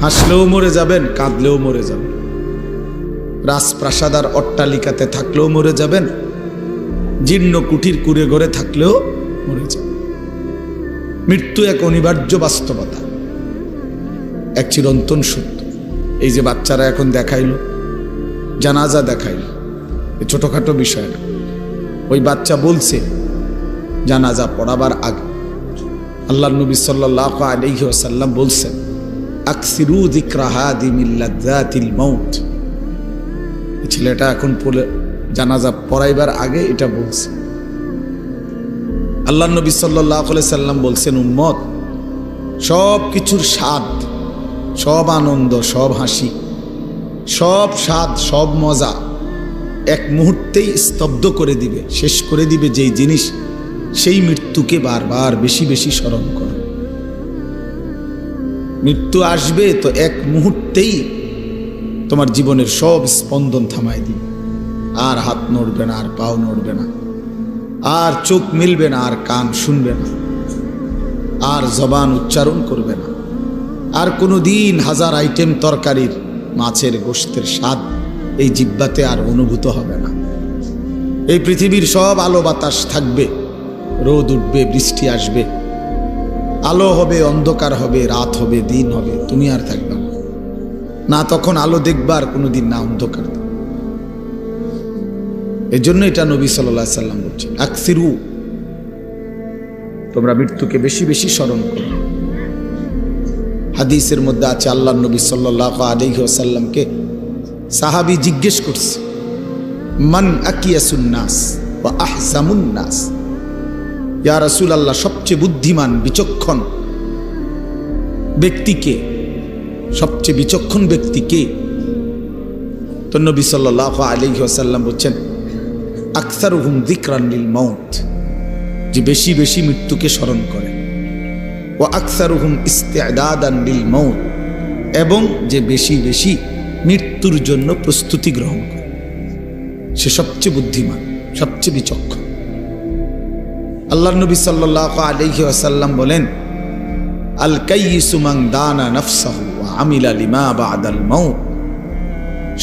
হাসলেও মরে যাবেন, কাঁদলেও মরে যাবেন, রাজপ্রাসাদ আর অট্টালিকাতে থাকলেও মরে যাবেন, জীর্ণ কুঠির কুড়ে ঘরে থাকলেও মরে যাবেন। মৃত্যু এক অনিবার্য বাস্তবতা, এক চিরন্তন সত্য। এই যে বাচ্চারা এখন দেখাইলো, জানাজা দেখাইলো, ছোটখাটো বিষয় না। ওই বাচ্চা বলছে জানাজা পড়াবার আগে আল্লাহর নবী সাল্লাল্লাহু আলাইহি ওয়াসাল্লাম বলছেন, আকসিরু যিকরা হাদি মিন লাযযাতিল মাউত। ছেলেটা এখন জানাজা পড়াইবার আগে এটা বলছে। আল্লাহর নবী সাল্লাল্লাহু আলাইহি সাল্লাম বলছেন, উম্মত, সব কিছুর স্বাদ, সব আনন্দ, সব হাসি, সব স্বাদ, সব মজা এক মুহূর্তেই স্তব্ধ করে দিবে, শেষ করে দিবে যেই জিনিস, সেই মৃত্যুকে বারবার বেশি বেশি স্মরণ করো। মৃত্যু আসবে তো এক মুহূর্তেই তোমার জীবনের সব স্পন্দন থামাই দিবে। আর হাত নড়বে না, আর পাও নড়বে না, আর চোখ মিলবে না, আর কান শুনবে না, আর জবান উচ্চারণ করবে না, আর কোনো দিন হাজার আইটেম তরকারির মাছের গোশতের স্বাদ এই জিহ্বাতে আর অনুভূত হবে না। এই পৃথিবীর সব আলো বাতাস থাকবে, রোদ উঠবে, বৃষ্টি আসবে, আলো হবে, অন্ধকার হবে, রাত হবে, দিন হবে, তুমি আর থাকবে না। না তখন আলো দেখবার কোনোদিন, না অন্ধকার। এই জন্য এটা নবী সাল্লাল্লাহু আলাইহি সাল্লাম বলছেন, আকসিরু, তোমরা মৃত্যুকে বেশি বেশি স্মরণ করো। হাদিসের মধ্যে আছে, আল্লাহর নবী সাল্লাল্লাহু আলাইহি ওয়াসাল্লামকে সাহাবী জিজ্ঞেস করছে, মান আকিয়াসুন নাস ওয়া আহজামুন নাস, ইয়া রাসূলুল্লাহ, সবচেয়ে বুদ্ধিমান বিচক্ষণ ব্যক্তি কে? সবচেয়ে বিচক্ষণ ব্যক্তি কে? তো নবী সাল্লাল্লাহু আলাইহি ওয়াসাল্লাম বলছেন, আকসারুহুম যিকরান লিল মাউত, যে বেশি বেশি মৃত্যুকে স্মরণ করে, ওয়া আকসারুহুম ইস্তিদাদান লিল মাউত, এবং যে বেশি বেশি মৃত্যুর জন্য প্রস্তুতি গ্রহণ করে, সে সবচেয়ে বুদ্ধিমান, সবচেয়ে বিচক্ষণ। আল্লাহর নবী সাল্লাল্লাহু আলাইহি ওয়াসাল্লাম বলেন, আল কাইয়িসু মান দানা নাফসাহু ওয়া আমিলা লিমা বা'দাল মাউত,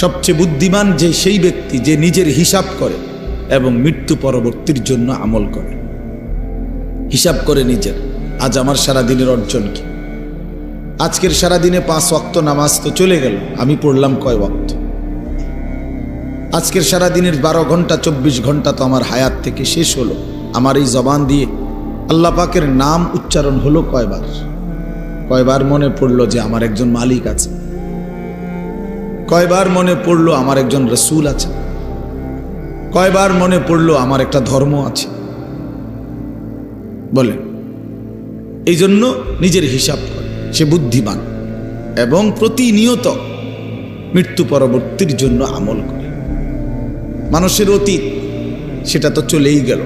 সবচেয়ে বুদ্ধিমান যে সেই ব্যক্তি যে নিজের হিসাব করে এবং মৃত্যু পরবর্তীর জন্য আমল করে। হিসাব করে নিজের, আজ আমার সারা দিনের অর্জন কি? আজকের সারা দিনে 5 ওয়াক্ত নামাজ তো চলে গেল, আমি পড়লাম কয় ওয়াক্ত? আজকের সারা দিনের 12 ঘন্টা 24 ঘন্টা তো আমার হায়াত থেকে শেষ হলো। আমার এই জবান দিয়ে আল্লাহ পাকের নাম উচ্চারণ হলো কয়বার? কয়বার মনে পড়লো যে আমার একজন মালিক আছে? কয়বার মনে পড়লো আমার একজন রসুল আছে? কয়বার মনে পড়লো আমার একটা ধর্ম আছে? বলেন। এই জন্য নিজের হিসাব করে, সে বুদ্ধিমান এবং প্রতিনিয়ত মৃত্যু পরবর্তীর জন্য আমল করে। মানুষের অতীত সেটা তো চলেই গেল,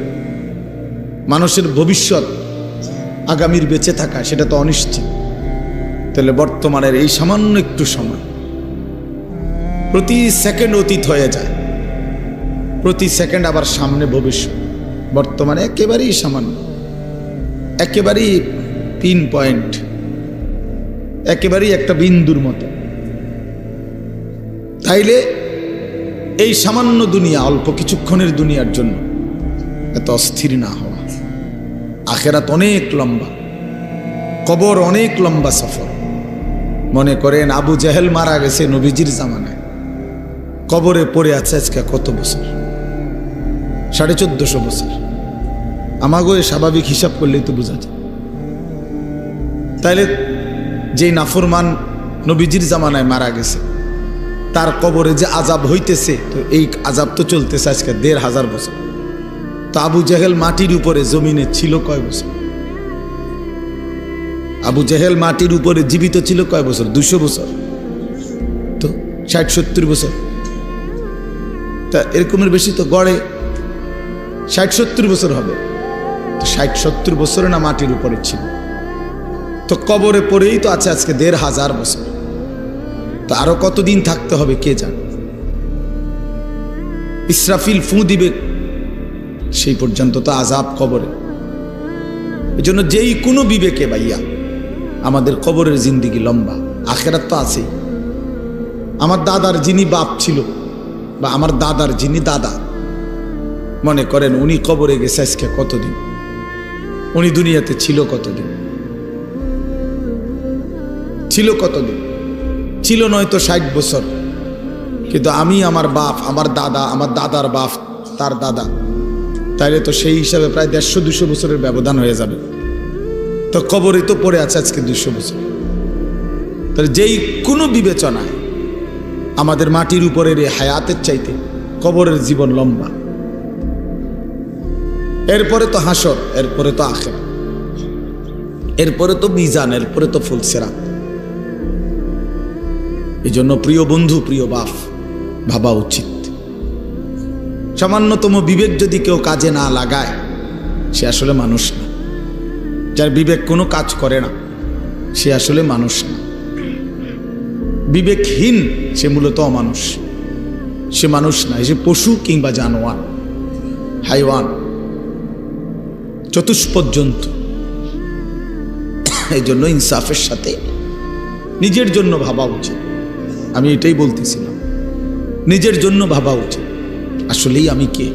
মানুষের ভবিষ্যৎ আগামীর বেঁচে থাকা সেটা তো অনিশ্চিত। তাহলে বর্তমানের এই সামান্য একটু সময়, প্রতি সেকেন্ড অতীত হয়ে যায়, প্রতি সেকেন্ড আবার সামনে ভবিষ্যৎ। বর্তমানে একেবারেই সামান্য, একেবারেই পিন পয়েন্ট, একেবারেই একটা বিন্দুর মতো। তাইলে এই সামান্য দুনিয়া, অল্প কিছুক্ষণের দুনিয়ার জন্য এত অস্থির না হওয়া। আখেরাত অনেক লম্বা, কবর অনেক লম্বা সফর। মনে করেন আবু জেহেল মারা গেছে নবীজির জামানায়, কবরে পড়ে আছে আজকে কত বছর? 1450 বছর। আমাগো স্বাভাবিক হিসাব করলেই তো বোঝা যায়। তাইলে যে নাফরমান নবীজির জামানায় মারা গেছে, তার কবরে যে আজাব হইতেছে, তো এই আজাব তো চলতেছে আজকে 1500 বছর। তো আবু জেহেল মাটির উপরে জমিনে ছিল কয় বছর? আবু জেহেল মাটির উপরে জীবিত ছিল কয় বছর? 200 বছর। তো 60-70 বছর। তা এরকমের বেশি তো গড়ে 60-70 বছর হবে। তো 60-70 বছরে না মাটির উপরে ছিল, তো কবরে পড়েই তো আছে আজকে 1500 বছর। তো আরো কতদিন থাকতে হবে কে জানে। ইসরাফিল ফু দিবে, সেই পর্যন্ত তো আযাব কবরে। এই জন্য যেই কোনো বিবেকে ভাইয়া, আমাদের কবরের জিন্দিগি লম্বা, আখেরাত তো আছেই। আমার দাদার যিনি বাপ ছিল বা আমার দাদার যিনি দাদা, মনে করেন উনি কবরে গেছে আজকে কতদিন, উনি দুনিয়াতে ছিল কতদিন, ছিল কতদিন, ছিল নয়তো 60 বছর। কিন্তু আমি, আমার বাপ, আমার দাদা, আমার দাদার বাপ, তার দাদা, তাইলে তো সেই হিসাবে প্রায় 150-200 বছরের ব্যবধান হয়ে যাবে। তো কবরে তো পড়ে আছে আজকে 200 বছর। তাহলে যেই কোনো বিবেচনায় আমাদের মাটির উপরের এই হায়াতের চাইতে কবরের জীবন লম্বা। এরপরে তো হাসর, এরপরে তো আখিরাত, এরপরে তো মিজান, এরপরে তো ফুলসিরাত। এই জন্য প্রিয় বন্ধু, প্রিয় বাপ, ভাবা উচিত। সামান্যতম বিবেক যদি কেউ কাজে না লাগায়, সে আসলে মানুষ না। যার বিবেক কোনো কাজ করে না, সে আসলে মানুষ না। বিবেকহীন সে মূলত অমানুষ, সে মানুষ না, সে পশু কিংবা জানোয়ার, হাইওয়ান, চতুষ্পদ জন্তু। এই জন্য ইনসাফের সাথে নিজের জন্য ভাবা উচিত। আমি এটাই বলতেছিলাম, নিজের জন্য ভাবা উচিত। আসলেই আমি কে?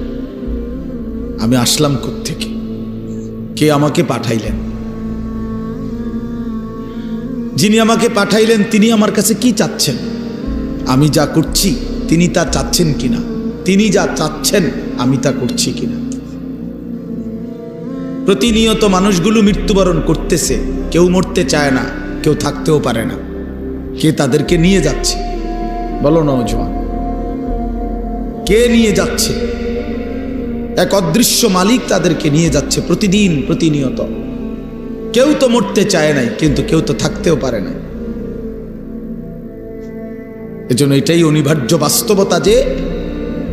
আমি আসলাম কোত্থেকে? কে আমাকে পাঠাইলেন? যিনি আমাকে পাঠাইলেন তিনি আমার কাছে কি চাচ্ছেন? আমি যা করছি তিনি তা চাচ্ছেন কিনা? তিনি যা চাচ্ছেন আমি তা করছি কিনা? প্রতিনিয়ত মানুষগুলো মৃত্যুবরণ করতেছে, কেউ মরতে চায় না, কেউ থাকতেও পারে না। কে তাদেরকে নিয়ে যাচ্ছে? বলো নওজোয়ান, কে নিয়ে যাচ্ছে? এক অদৃশ্য মালিক তাদেরকে নিয়ে যাচ্ছে প্রতিদিন, প্রতিনিয়ত। কেউ তো মরতে চায় নাই, কিন্তু কেউ তো থাকতেও পারে না। এজন্য এটাই অনিবার্য বাস্তবতা যে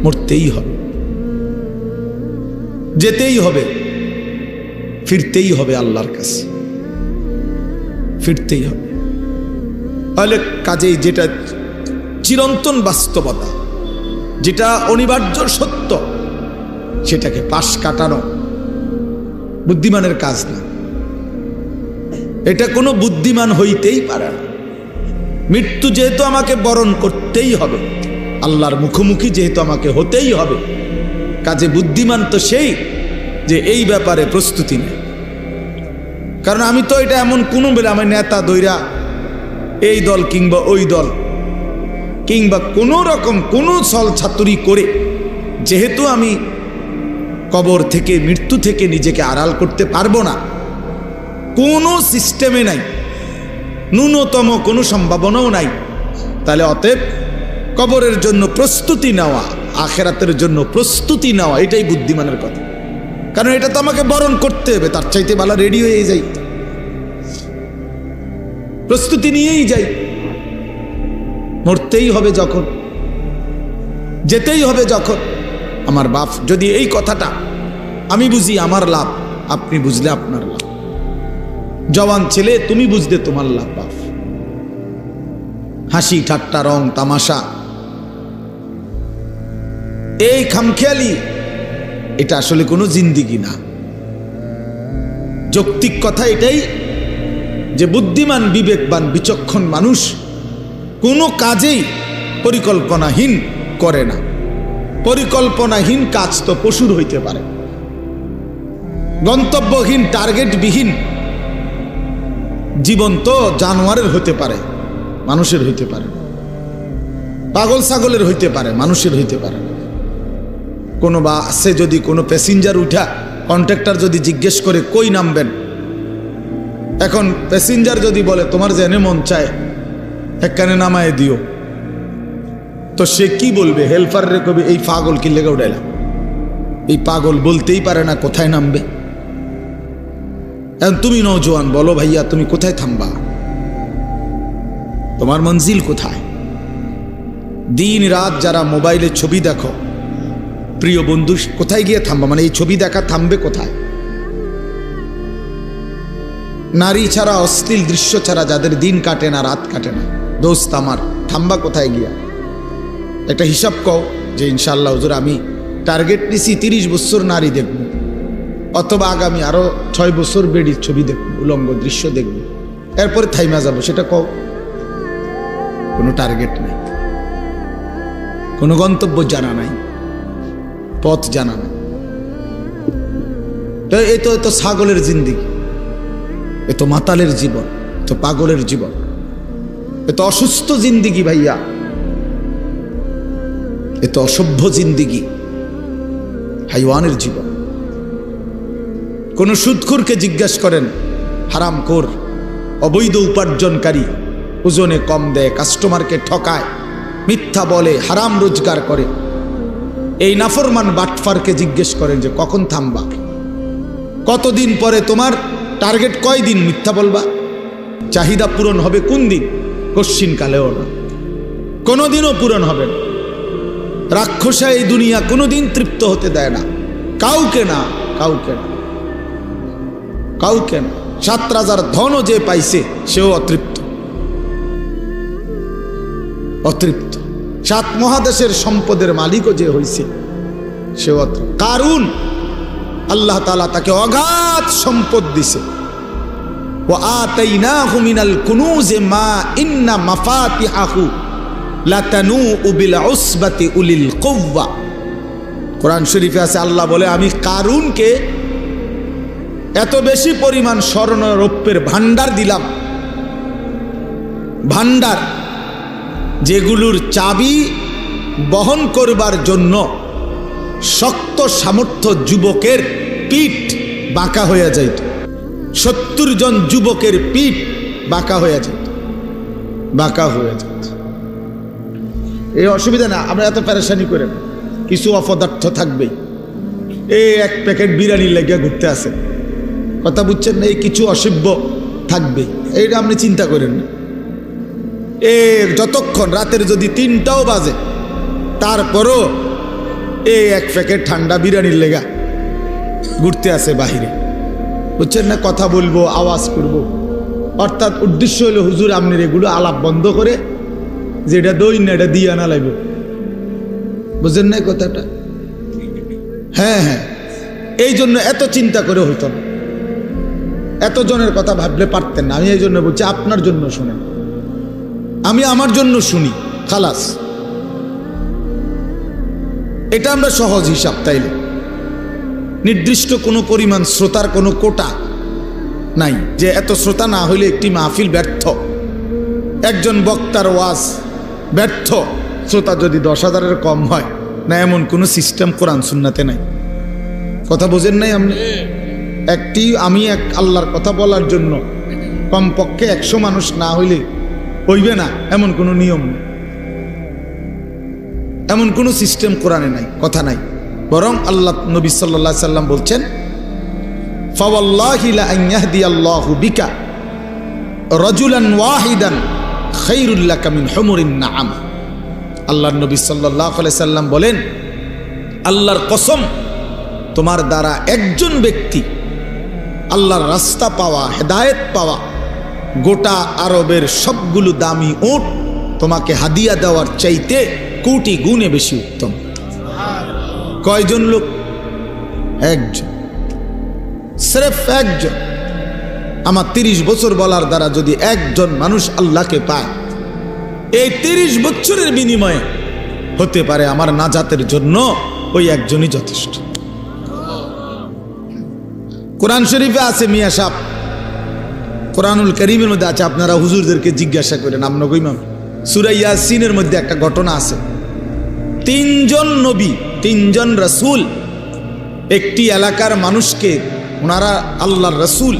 মরতেই হবে, যেতেই হবে, ফিরতেই হবে আল্লাহর কাছে, ফিরতেই হবে। তাহলে কাজেই যেটা চিরন্তন বাস্তবতা, যেটা অনিবার্য সত্য, সেটাকে পাশ কাটানো বুদ্ধিমানের কাজ না। এটা কোনো বুদ্ধিমান হইতেই পারে না। মৃত্যু যেহেতু আমাকে বরণ করতেই হবে, আল্লাহর মুখোমুখি যেহেতু আমাকে হতেই হবে, কাজে বুদ্ধিমান তো সেই যে এই ব্যাপারে প্রস্তুতি নেই। কারণ আমি তো এটা এমন কোনো বেলা আমার নেতা দৈরা এই দল কিংবা ওই দল কিংবা কোনো রকম কোনো ছল ছাতুরি করে যেহেতু আমি কবর থেকে, মৃত্যু থেকে নিজেকে আড়াল করতে পারবো না, কোনো সিস্টেমে নাই, ন্যূনতম কোনো সম্ভাবনাও নাই। তাহলে অতএব কবরের জন্য প্রস্তুতি নেওয়া, আখেরাতের জন্য প্রস্তুতি নেওয়া, এটাই বুদ্ধিমানের কথা। কারণ এটা তো আমাকে বরণ করতে হবে, তার চাইতে ভালো রেডি হয়ে যাই, প্রস্তুতি নিয়েই যাই। মরতেই হবে যখন, যেতেই হবে যখন। আমার বাপ যদি এই কথাটা আমি বুঝি আমার লাভ, আপনি বুঝলে আপনার লাভ। জওয়ান ছেলে তুমি বুঝলে তোমার লাভ। বাপ হাসি ঠাট্টা রং তামাশা, এই খামখেয়ালি, এটা আসলে কোনো জিন্দিগি না। যৌক্তিক কথা এটাই যে বুদ্ধিমান, বিবেকবান, বিচক্ষণ মানুষ কোনো কাজেই পরিকল্পনাহীন করে না। পরিকল্পনাহীন কাজ তো পশুর হইতে পারে, গন্তব্যহীন, টার্গেটবিহীন জীবন তো জানোয়ারের হতে পারে, মানুষের হইতে পারে, পাগল ছাগলের হইতে পারে, মানুষের হইতে পারে। কোনো বাসে যদি কোনো প্যাসেঞ্জার উঠা কন্ট্রাক্টর যদি জিজ্ঞেস করে কই নামবেন, এখন প্যাসেঞ্জার যদি বলে তোমার জেনে মন চায় একখানে নামায় দিও, তো সে কি বলবে? হেল্পার রে কবি এই পাগল কি লেগে উঠাইলা? এই পাগল বলতেই পারে না কোথায় নামবে। এখন তুমি নওজোয়ান, বলো ভাইয়া তুমি কোথায় থামবা? তোমার মঞ্জিল কোথায়? দিন রাত যারা মোবাইলে ছবি দেখো, প্রিয় বন্ধু, কোথায় গিয়ে থামবা? মানে এই ছবি দেখা থামবে কোথায়? নারী ছাড়া, অশ্লীল দৃশ্য ছাড়া যাদের দিন কাটে না, রাত কাটে না, দোস্ত আমার, থামবা কোথায় গিয়া? একটা হিসাব কও যে ইনশাআল্লাহ হুজুর আমি টার্গেট নিছি 30 বছর নারী দেখব, অথবা আগামী আরো 6 বছর বেডির ছবি দেখব, উলঙ্গ দৃশ্য দেখব, এরপরে থাইমা যাব, সেটা কও। কোনো টার্গেট নাই, কোনো গন্তব্য জানা নাই, পথ জানা নাই। এ তো ছাগলের জিন্দিগি, এ তো মাতালের জীবন, তো পাগলের জীবন, এ তো অসুস্থ জিন্দিগি ভাইয়া, এ তো অসভ্য জিন্দিগি, হাইওয়ানের জীবন। কোন সুদখোরকে জিজ্ঞেস করেন, হারামখোর, অবৈধ উপার্জনকারী, ওজনে কম দেয়, কাস্টমারকে ঠকায়, মিথ্যা বলে, হারাম রোজগার করে, এই নাফরমান বাটফারকে জিজ্ঞেস করেন যে কখন থামবা, কতদিন পরে তোমার টার্গেট, কয়দিন মিথ্যা বলবা, চাহিদা পূরণ হবে কোন দিন? কশ্চিন কালেও না, কোনোদিনও পূরণ হবে না। রাক্ষসা এই দুনিয়া কোনোদিন তৃপ্ত হতে দেয় না, কাউকে না, কাউকে না, কাউকে না। 7 রাজার ধনও যে পাইছে সেও অতৃপ্ত, অতৃপ্ত। 7 মহাদেশের সম্পদের মালিকও যে হয়েছে সেও অতৃপ্ত। কারুন, আল্লাহ তাআলা তাকে অগাধ সম্পদ দিছে। ওয়া আতাইনাহু মিনাল কুনুজি মা ইন্না মাফাতিহাহু লাতানূউ বিল উসবাতি উলিল কুওয়া। কোরআন শরীফে আছে, আল্লাহ বলে আমি কারুনকে এত বেশি পরিমাণ স্বর্ণ রৌপ্যের ভান্ডার দিলাম, ভান্ডার যেগুলোর চাবি বহন করবার জন্য শক্ত সামর্থ্য যুবকের পিঠ বাঁকা হয়ে যাইত। 70 জন যুবকের পিঠ বাঁকা হয়ে যেত, বাঁকা হয়ে যেত। এই অসুবিধা না, আমরা এত পেরেশানি করে না, কিছু অপদার্থ থাকবেই। এই 1 প্যাকেট বিরিয়ানি লেগে ঘুরতে আসে, কথা বুঝছেন না? এই কিছু অসভ্য থাকবে, এইটা আপনি চিন্তা করেন না। যতক্ষণ রাতের যদি 3টাও বাজে, তারপরও 1 প্যাকেট ঠান্ডা বিরিয়ানির লেগা ঘুরতে আসে বাহিরে, বুঝছেন না? কথা বলবো, আওয়াজ করব, অর্থাৎ উদ্দেশ্য হলো হুজুর আপনার এগুলো আলাপ বন্ধ করে যেটা দই না এটা দিয়ে আনা লাগবে, বুঝেন না কথাটা? হ্যাঁ হ্যাঁ, এই জন্য এত চিন্তা করে হইত না, এত জনের কথা ভাবলে পারতেন না। আমি এই জন্য বলছি আপনার জন্য শুনেন, আমি আমার জন্য শুনি, খালাস। এটা আমরা সহজ হিসাব। তাইলে নির্দিষ্ট কোনো পরিমাণ শ্রোতার কোনো কোটা নাই, যে এত শ্রোতা না হইলে একটি মাহফিল ব্যর্থ, একজন বক্তার ওয়াজ ব্যর্থ, শ্রোতা যদি 10,000-এর কম হয় না, এমন কোনো সিস্টেম কোরআন সুন্নাতে নাই। কথা বোঝেন নাই আপনি? আমি আল্লাহর কথা বলার জন্য কমপক্ষে 100 মানুষ না হইলে হইবে না, এমন কোনো নিয়ম নেই, এমন কোনো সিস্টেম কোরআনে নাই, কথা নাই। বরং আল্লাহ নবী সাল্লাল্লাহু আলাইহি সাল্লাম বলছেন, ফাওয়াল্লাহি লা আন ইয়াহদিয়াল্লাহু বিকা রাজুলান ওয়াহিদান খায়রুল লাকা মিন হুমুরিন নাআম। আল্লাহর নবী সাল্লাল্লাহু আলাইহি সাল্লাম বলেন, আল্লাহর কসম, তোমার দ্বারা একজন ব্যক্তি আল্লাহর রাস্তা পাওয়া, হেদায়েত পাওয়া, গোটা আরবের সবগুলো দামি উট তোমাকে হাদিয়া দেওয়ার চাইতে কোটি গুণে বেশি উত্তম। কয়জন লোক? একজন, সির্ফ একজন। আমার 30 বছর বলার দ্বারা যদি একজন মানুষ আল্লাহকে পায়, এই 30 বছরের বিনিময়ে হতে পারে আমার নাজাতের জন্য ওই একজনই যথেষ্ট। কোরআন শরীফে আছে, মিয়া সাহেব, কোরআনুল কারীমের মধ্যে আছে, আপনারা হুজুরদেরকে জিজ্ঞাসা করেন। আপনাকে ইমাম সূরা ইয়াসিনের মধ্যে একটা ঘটনা আছে। 3 জন নবী, 3 জন রাসূল একটি এলাকার মানুষকে, ওনারা আল্লাহর রাসূল,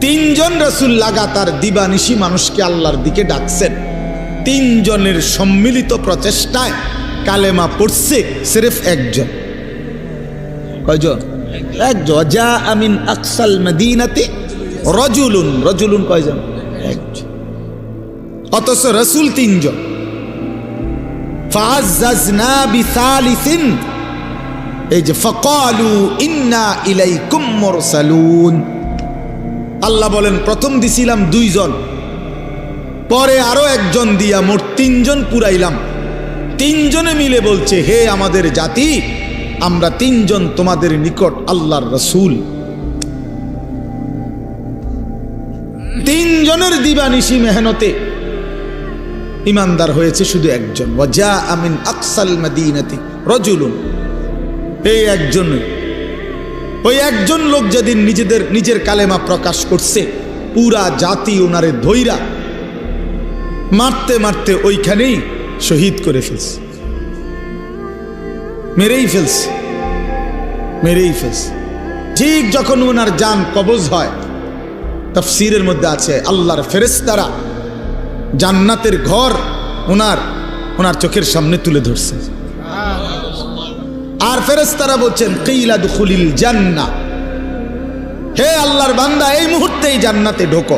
3 জন রাসূল লাগাতার দিবানিশি মানুষকে আল্লাহর দিকে ডাকছেন। 3 জনের সম্মিলিত প্রচেষ্টায় কালেমা পড়ছে সির্ফ একজন। কয়জন? একজন। যা আমিন আকসাল মদিনাতি রাজুলুন, রাজুলুন কয়জন? একজন। অথচ রাসূল 3 জন। ফাআজ্জাজনা বিসালিসিন, এই যে ফাকালু ইন্না ইলাইকুম মুরসালুন। আল্লাহ বলেন, প্রথম দিছিলাম 2 জন, পরে আরো একজন দিয়া মোট 3 জন পুরাইলাম। 3 জনে মিলে বলছে, হে আমাদের জাতি, আমরা 3 জন তোমাদের নিকট আল্লাহর রাসূল। 3 জনের দিবানিশি মেহনতে ইমানদার হয়েছে শুধু একজন, ওয়াজা আমিন আকসাল মাদিনাতি রাজুলুন, এই একজন, ওই একজন লোক যেদিন নিজের কালেমা প্রকাশ করছে, পুরা জাতি ওনারে ধইরা মারতে মারতে ওইখানেই শহীদ করে ফেলছে, মেরেই ফেলছে। ঠিক যখন ওনার জান কবজ হয়, তাফসীরের মধ্যে আছে আল্লাহর ফেরেশতারা জান্নাতের ঘর ওনার চোখের সামনে তুলে ধরছে। আর ফেরেশতারা বলছেন কিলা দুখুলিল জান্নাহ, হে আল্লাহর বান্দা এই মুহূর্তেই জান্নাতে ঢোকো,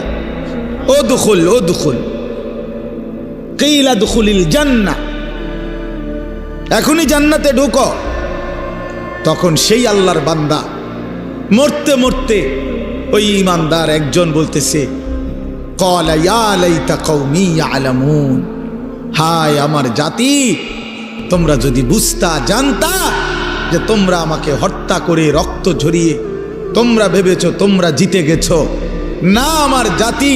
ও দুখুল কিলা দুখুলিল জান্নাহ, এখনই জান্নাতে ঢোকো। তখন সেই আল্লাহর বান্দা মরতে মরতে ওই ইমানদার একজন বলতেছে, ক্বালা ইয়া লাইতা কওমি ইয়ালামুন, হায় আমার জাতি, তোমরা যদি বুঝতা, জানতা যে তোমরা আমাকে হত্যা করে রক্ত ঝরিয়ে তোমরা ভেবেছো তোমরা জিতে গেছো। না আমার জাতি,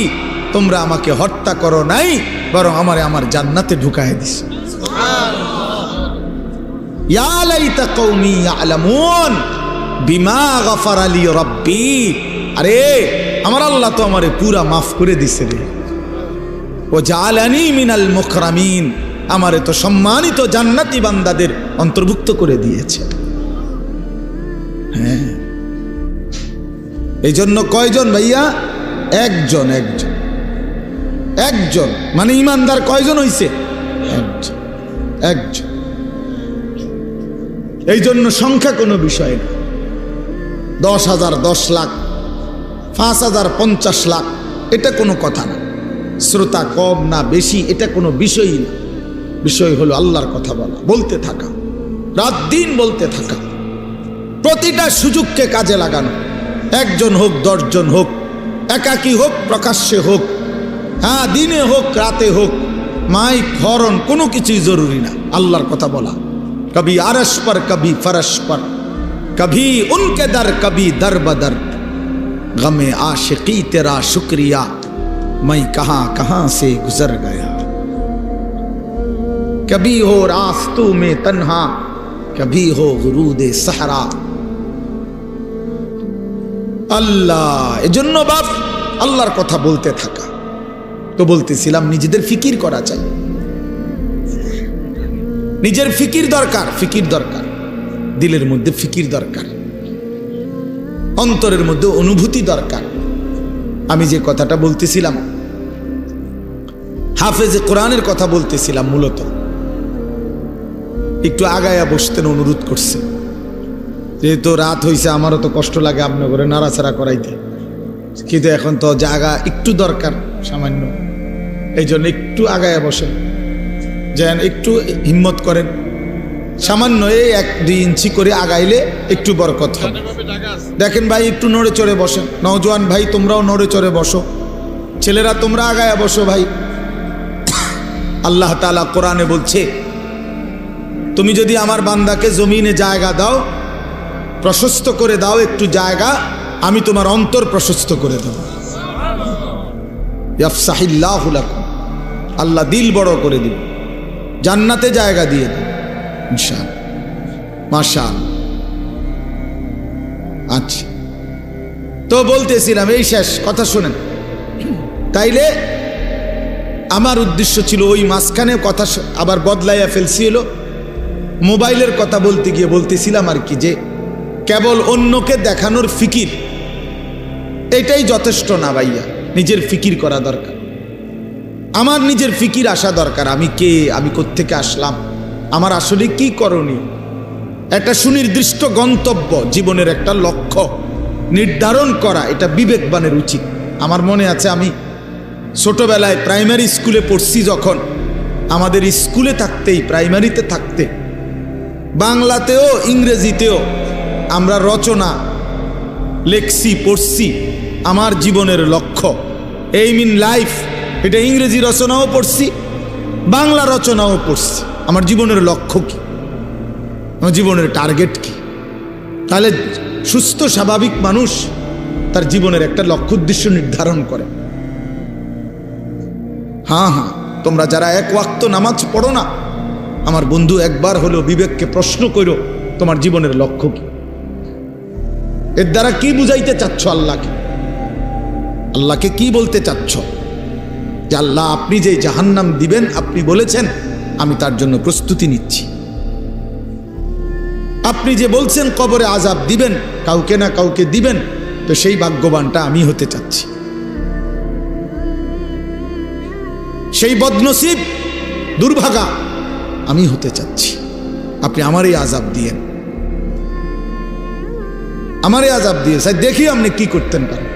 তোমরা আমাকে হত্যা করো নাই, বরং আমার জান্নাতে ঢুকায় দিস। ইয়া লাইতা কওমি ইয়ালামুন বিমা গফারা লি রাব্বি, আরে আমার আল্লাহ তো আমারে পুরা মাফ করে দিছে রে, ও জাআলানি মিনাল মুকরামিন, আমারে তো সম্মানিত জান্নাতি বান্দাদের অন্তর্ভুক্ত করে দিয়েছে। হ্যাঁ, এই জন্য কয়জন ভাইয়া? একজন মানে ইমানদার কয়জন হইছে? একজন। এই জন্য সংখ্যা কোনো বিষয় না, 10,000, 10 লাখ, 5,000, 50 লাখ, এটা কোনো কথা না। শ্রোতা কম না বেশি এটা কোনো বিষয়ই না। বিষয় হলো আল্লাহর কথা বলা, বলতে থাকা, রাত দিন বলতে থাকা, প্রতিটা সুযোগকে কাজে লাগানো। 1 জন হোক, 10 জন হোক, একাকী হোক, প্রকাশ্যে হোক, হ্যাঁ দিনে হোক রাতে হোক, মাইক হরন কোনো কিছুই জরুরি না। আল্লাহর কথা বলা, কবি আরশ পর কবি ফরশ পর, কবি উনকে দর কবি দর বদর, গমে आशिकी तेरा शुक्रिया मैं कहां कहां से गुजर गया, कभी हो रास्तों में तन्हा कभी हो गुरूदे सहरा। আল্লাহ, এজন্য বাপ আল্লাহর কথা বলতে থাকা। তো বলতেছিলাম নিজেদের ফিকির করা চাই, নিজের ফিকির দরকার, দিলের মধ্যে ফিকির দরকার, অন্তরের মধ্যে অনুভূতি দরকার। আমি যে কথাটা বলতেছিলাম, হাফেজে কোরআনের কথা বলতেছিলাম, মূলত একটু আগায়া বসতেন অনুরোধ করছে, যেহেতু রাত হইছে, আমারও তো কষ্ট লাগে আপনার ঘরে নাড়াচাড়া করাইতে, কিন্তু এখন তো জায়গা একটু দরকার সামান্য, এই জন্য একটু আগায়া বসেন, যেন একটু হিম্মত করেন, সামান্য এই 1-2 ইঞ্চি করে আগাইলে একটু বরকত হবে। দেখেন ভাই, একটু নড়ে চড়ে বসেন, নওজোয়ান ভাই তোমরাও নড়ে চড়ে বসো, ছেলেরা তোমরা আগায়া বসো ভাই। আল্লাহ তাআলা কোরআনে বলছে, তুমি যদি আমার বান্দাকে জমিনে জায়গা দাও, প্রশস্ত করে দাও একটু জায়গা, আমি তোমার অন্তর প্রশস্ত করে দেব। ইয়াফসাহিল্লাহু লাকুম, আল্লাহ দিল বড় করে দিবে, জান্নাতে জায়গা দিয়ে দেবে ইনশাআল্লাহ, মাশাআল্লাহ। আচ্ছা, তো বলতেছিলাম, এই শেষ কথা শুনেন। তাইলে আমার উদ্দেশ্য ছিল ওই মাঝখানে কথা আবার বদলাইয়া ফেলছি, হলো মোবাইলের কথা বলতে গিয়ে বলতেছিলাম আর কি, যে কেবল অন্যকে দেখানোর ফিকির এটাই যথেষ্ট না ভাইয়া, নিজের ফিকির করা দরকার। আমার নিজের ফিকির আসা দরকার, আমি কে, আমি কোত্থেকে আসলাম, আমার আসলে কি করণীয়, একটা সুনির্দিষ্ট গন্তব্য, জীবনের একটা লক্ষ্য নির্ধারণ করা, এটা বিবেকবানের উচিত। আমার মনে আছে, আমি ছোটবেলায় প্রাইমারি স্কুলে পড়ছি, যখন আমাদের স্কুলে থাকতেই, প্রাইমারিতে থাকতে, বাংলাতেও ইংরেজিতেও আমরা রচনা লেখছি, পড়ছি, আমার জীবনের লক্ষ্য, এইম ইন লাইফ, এটা ইংরেজি রচনাও পড়ছি, বাংলা রচনাও পড়ছি। আমার জীবনের লক্ষ্য কি, আমার জীবনের টার্গেট কি? তাহলে সুস্থ স্বাভাবিক মানুষ তার জীবনের একটা লক্ষ্য উদ্দেশ্য নির্ধারণ করে। হ্যাঁ, তোমরা যারা এক ওয়াক্ত নামাজ পড়ো না, আমার বন্ধু, একবার হলো বিবেককে প্রশ্ন করো, তোমার জীবনের লক্ষ্য কি? এর দ্বারা কি বুঝাইতে চাচ্ছ আল্লাহকে? আল্লাহকে কি বলতে চাচ্ছ? যে আল্লাহ, আপনি যে জাহান্নাম দিবেন, আপনি বলেছেন, আমি তার জন্য প্রস্তুতি নিচ্ছি। আপনি যে বলছেন কবরে আযাব দিবেন, কাউকে না কাউকে দিবেন, তো সেই ভাগ্যবানটা আমি হতে চাচ্ছি, সেই বদনসিব দুর্ভাগা আমি হতে চাচ্ছি। আপনি আমারই আযাব দিয়েন, আমারই আযাব দিয়ে সাই দেখি আপনি কি করতেন পারেন।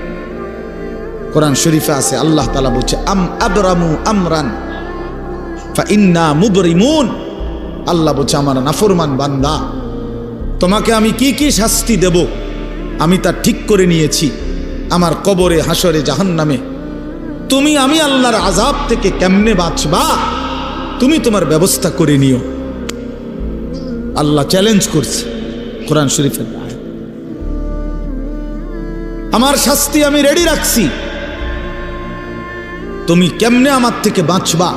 কোরআন শরীফে আছে, আল্লাহ তাআলা বলছে, আম আবরামু আমরান ফাইন্না মুবরিমুন। আল্লাহ বলছে, আমার নাফরমান বান্দা, তোমাকে আমি কি কি শাস্তি দেব আমি তা ঠিক করে নিয়েছি। আমার কবরে, হাসরে, জাহান্নামে আমি আল্লাহর আযাব থেকে কেমনে বাঁচবা, তুমি তোমার ব্যবস্থা করে নিও। আল্লাহ চ্যালেঞ্জ করছে কোরআন শরীফের, আমার শাস্তি আমি রেডি রাখছি, তুমি কেমনে আমার থেকে বাঁচবা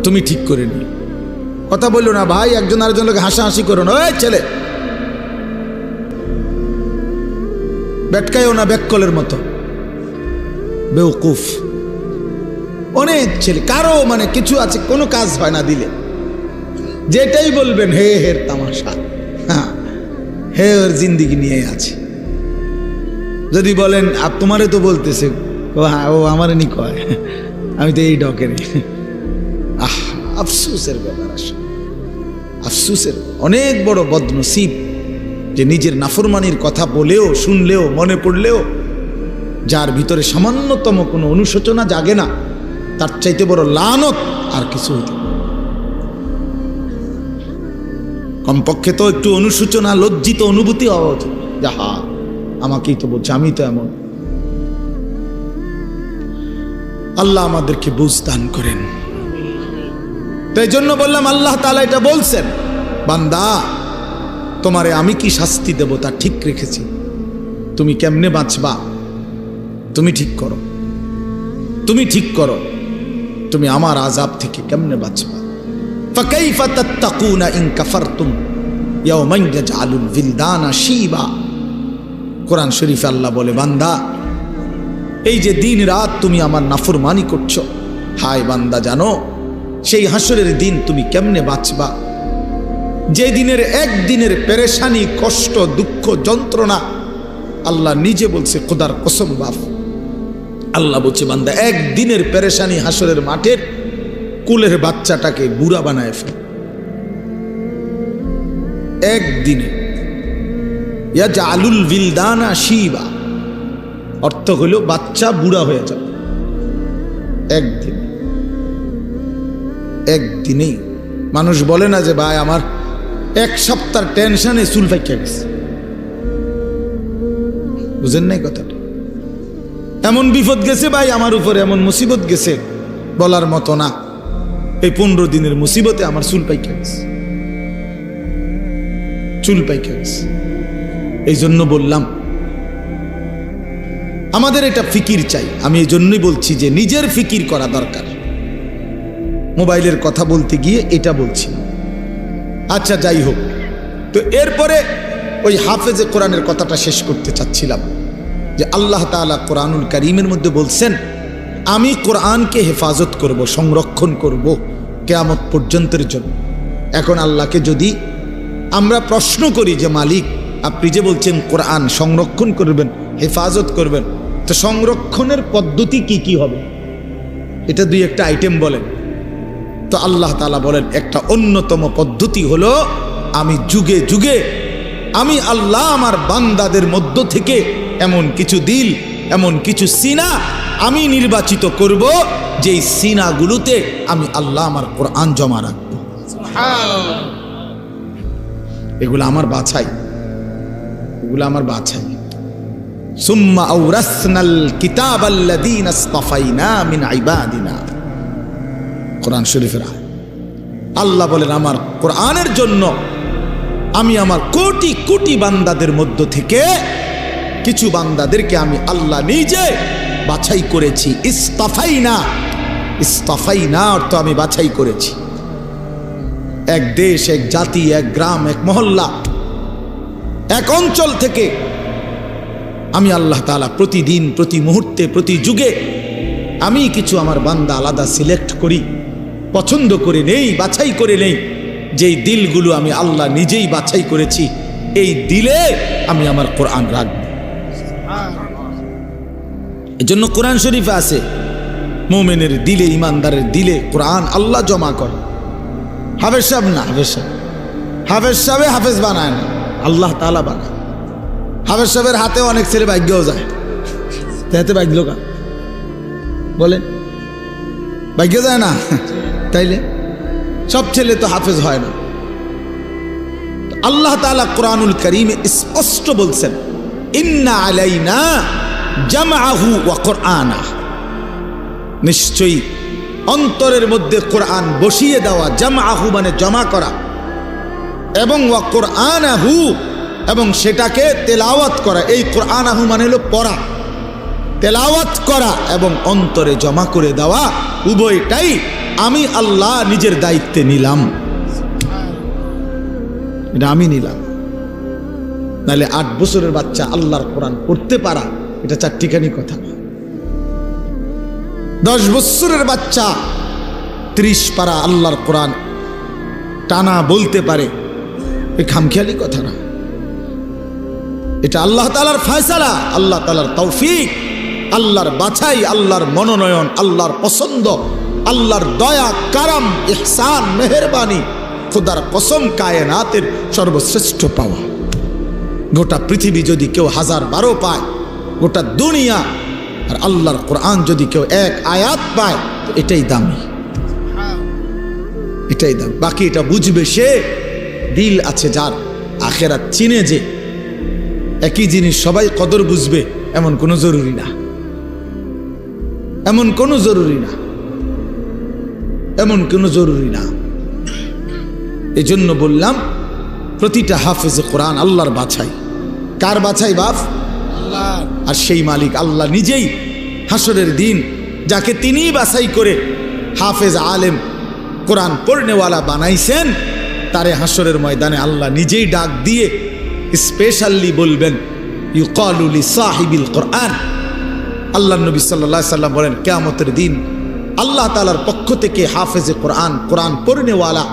তুমি ঠিক করে নিও। কথা বললো না ভাই, একজন আরেকজন লোক হাসাহাসি করো না, ওই ছেলে বেটকায়ও না বেককলের মতো, বেউকুফ। অনেক ছেলে, কারো মানে কিছু আছে, কোনো কাজ হয় না দিলে, যেটাই বলবেন হে হের তামাশা, হ্যাঁ হে ওর জিন্দিগি নিয়ে আছে। যদি বলেন তোমারে তো বলতেছে, ও হ্যাঁ ও আমারে নি কয়, আমি তো এই ডকের। আফসুসের ব্যাপার, আসলে আফসুসের। অনেক বড় বদনসিব যে নিজের নাফরমানির কথা বলেও, শুনলেও, মনে পড়লেও যার ভিতরে সামান্যতম কোনো অনুশোচনা জাগে না, তার চাইতে বড় লানত আর কিছু হইতে পারে। কমপক্ষে তো একটু অনুশোচনা, লজ্জিত অনুভূতি হওয়া উচিত, যাহা আমাকেই তো বলছে, আমি তো এমন। আল্লাহ আমাদেরকে বুঝ দান করেন। তাই জন্য বললাম, আল্লাহ তাআলা এটা বলছেন, বান্দা তোমারে আমি কি শাস্তি দেব তা ঠিক রেখেছি, তুমি কেমনে বাঁচবা তুমি ঠিক করো, তুমি ঠিক করো, তুমি আমার আযাব থেকে কেমনে বাঁচবা। ফাকাইফা তাত্তাকুনা ইন কাফারতুম ইয়াওমান ইয়াজআলুল বিলদানা শিবা। কোরআন শরীফে আল্লাহ বলে, বান্দা এই যে দিন রাত তুমি আমার নাফরমানি করছো, হায় বান্দা জানো সেই হাসরের দিন তুমি কেমনে বাঁচবা, যে দিনের একদিনের পেরেশানি, কষ্ট, দুঃখ, যন্ত্রণা। আল্লাহ নিজে বলছে, খোদার কসম বাপ, আল্লাহ বলছে, বান্দা একদিনের পেরেশানি হাসরের মাঠের কুলের বাচ্চাটাকে বুড়া বানায় ফেলে, একদিনে। ইয়াজআলুল বিলদানা শিবা, অর্থ হলো বাচ্চা বুড়া হয়ে যাবে একদিনে। একদিনেই। মানুষ বলে না যে ভাই আমার এক সপ্তাহ টেনশনে চুল পাইকা গেছে, বুঝেন নাই কথাটা? এমন বিপদ গেছে ভাই আমার উপরে, এমন মুসিবত গেছে বলার মতো না। এই 15 দিনের মুসিবতে আমার চুল পাইকা গেছে, চুল পাইকা গেছে। এই জন্য বললাম আমাদের এটা ফিকির চাই। আমি এই জন্যই বলছি যে নিজের ফিকির করা দরকার। মোবাইলের কথা বলতে গিয়ে এটা বলছি। আচ্ছা যাই হোক, তো এরপরে ওই হাফেজে কোরআনের কথাটা শেষ করতে চাচ্ছিলাম যে আল্লাহ তাআলা কোরআনুল কারীমের মধ্যে বলছেন, আমি কোরআনকে হেফাজত করব, সংরক্ষণ করব কিয়ামত পর্যন্তের জন্য। এখন আল্লাহকে যদি আমরা প্রশ্ন করি যে মালিক আপনি যে বলছেন কোরআন সংরক্ষণ করবেন, হেফাজত করবেন, তো সংরক্ষণের পদ্ধতি কি কি হবে, এটা দুই একটা আইটেম বলেন। তো আল্লাহ তাআলা বলেন, একটা অন্যতম পদ্ধতি হলো, আমি যুগে যুগে আমি আল্লাহ আমার বান্দাদের মধ্য থেকে এমন কিছু দিল, এমন কিছু সিনা আমি নির্বাচিত করব, যেই সিনাগুলোতে আমি আল্লাহ আমার কোরআন জমা রাখবো। এগুলো আমার বাছাই, এগুলো আমার বাছাই। সুম্মা আওরাসনাল কিতাবাল্লাযীনা ইসতাফাইনা মিন ইবাদিনা। কোরআন শরীফের আল্লাহ বলেন, আমার কোরআনের জন্য আমি আমার কোটি কোটি বান্দাদের মধ্য থেকে কিছু বান্দাদেরকে আমি আল্লাহ নিজে বাছাই করেছি। ইসতাফাইনা, ইস্তাফাইনা অর্থ আমি বাছাই করেছি। এক দেশ, এক জাতি, এক গ্রাম, এক মহল্লা, এক অঞ্চল থেকে আমি আল্লাহ তাআলা প্রতিদিন, প্রতি মুহূর্তে, প্রতি যুগে আমি কিছু আমার বান্দা আলাদা সিলেক্ট করি, পছন্দ করে নেই, বাছাই করে নেই। যেই দিলগুলো আমি আল্লাহ নিজেই বাছাই করেছি, এই দিলে আমি আমার কোরআন রাখব। এজন্য কোরআন শরীফে আছে মুমিনের দিলে, ইমানদারের দিলে কোরআন আল্লাহ জমা করে। হাফেজ সাহেব না, হাফেজ সাহেব হাফেজ বানায় না, আল্লাহ তাআলা বানায়। হাফেজ সাহেবের হাতে অনেক ছেলে ভাগ্যও যায়, হাতে ভাগ্য কা বলেন, ভাগ্য যায় না? তাইলে সব ছেলে তো হাফেজ হয় না। আল্লাহ তাআলা কোরআনুল কারীমে স্পষ্ট বলছেন, ইন্না আলাইনা জামআহু ওয়া কুরআনা, নিশ্চয়ই অন্তরের মধ্যে কোরআন বসিয়ে দেওয়া, জামআহু মানে জমা করা, এবং ওয়া কুরআনাহু এবং সেটাকে তেলাওয়াত করা। এই কুরআনাহু মানে হলো পড়া, তেলাওয়াত করা এবং অন্তরে জমা করে দেওয়া, উভয়টাই আমি আল্লাহ নিজের দায়িত্বে নিলাম। এটা আমি নিলাম। নাহলে 8 বছরের বাচ্চা আল্লাহর কোরআন পড়তে পারা, এটা চারটিখানি কথা না। 10 বছরের বাচ্চা 30 পারা আল্লাহর কোরআন টানা বলতে পারে, এই খামখেয়ালি কথা না। এটা আল্লাহ তাআলার ফয়সালা, আল্লাহ তাআলার তৌফিক, আল্লাহর বাছাই, আল্লাহর মনোনয়ন, আল্লাহর পছন্দ, আল্লাহর দয়া, কারাম, ইহসান, মেহেরবানি, খোদার কসম কায়নাতের সর্বশ্রেষ্ঠ পাওয়া। গোটা পৃথিবী যদি কেউ 1012 পায়, গোটা দুনিয়া, আর আল্লাহর কোরআন যদি কেউ 1 আয়াত পায়, তো এটাই দামি, এটাই দামি। বাকি এটা বুঝবে সে, দিল আছে যার, আখেরাত চিনে যে। একই জিনিস সবাই কদর বুঝবে এমন কোনো জরুরি না, এমন কোনো জরুরি না, এমন কোনো জরুরি না। এজন্য বললাম প্রতিটা হাফেজে কোরআন আল্লাহর বাছাই। কার বাছাই বাপ? আল্লাহ। আর সেই মালিক আল্লাহ নিজেই হাসরের দিন যাকে তিনি বাছাই করে হাফেজ আলেম কোরআন পড়নেওয়ালা বানাইছেন, তারে হাসরের ময়দানে আল্লাহ নিজেই ডাক দিয়ে স্পেশালি বলবেন, ইউকালু লিসাহিবিল কোরআন। আল্লাহ নবী সাল্লাল্লাহু আলাইহি সাল্লাম বলেন, কিয়ামতের দিন আল্লাহ তাআলার পক্ষ থেকে হাফেজে কোরআন, কোরআন পড়নেওয়ালা,